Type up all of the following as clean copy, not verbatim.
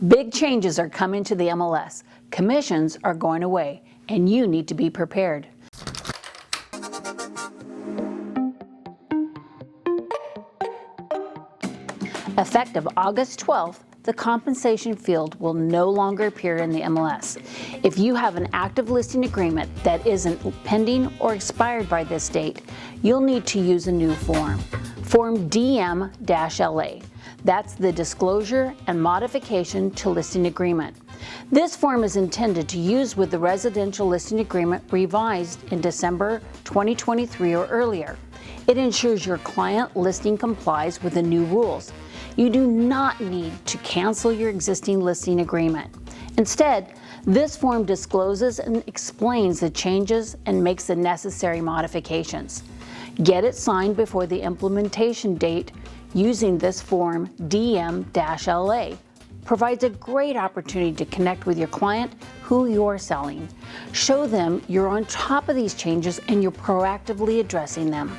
Big changes are coming to the MLS. Commissions are going away, and you need to be prepared. Effective August 12th, the compensation field will no longer appear in the MLS. If you have an active listing agreement that isn't pending or expired by this date, you'll need to use a new form, Form DM-LA. That's the Disclosure and Modification to Listing Agreement. This form is intended to use with the residential listing agreement revised in December 2023 or earlier. It ensures your client listing complies with the new rules. You do not need to cancel your existing listing agreement. Instead, this form discloses and explains the changes and makes the necessary modifications. Get it signed before the implementation date using this form DM-LA. Provides a great opportunity to connect with your client who you're selling. Show them you're on top of these changes and you're proactively addressing them.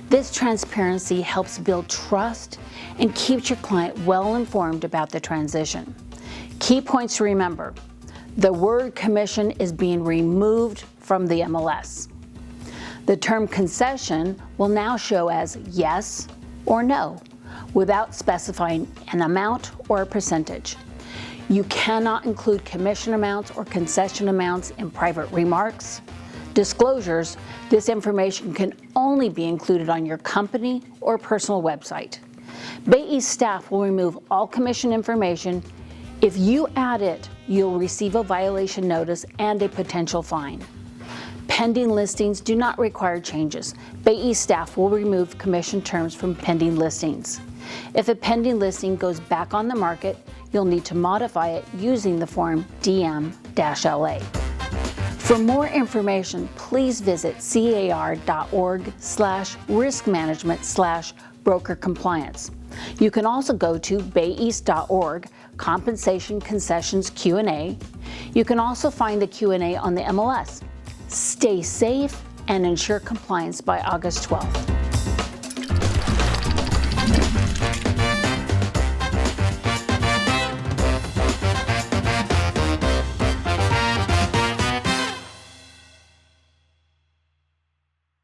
This transparency helps build trust and keeps your client well informed about the transition. Key points to remember: the word commission is being removed from the MLS. The term concession will now show as yes or no, without specifying an amount or a percentage. You cannot include commission amounts or concession amounts in private remarks. Disclosures: this information can only be included on your company or personal website. Bay East staff will remove all commission information. If you add it, you'll receive a violation notice and a potential fine. Pending listings do not require changes. Bay East staff will remove commission terms from pending listings. If a pending listing goes back on the market, you'll need to modify it using the form DM-LA. For more information, please visit car.org/risk-management/broker compliance. You can also go to bayeast.org compensation concessions Q&A. You can also find the Q&A on the MLS. Stay safe and ensure compliance by August 12th.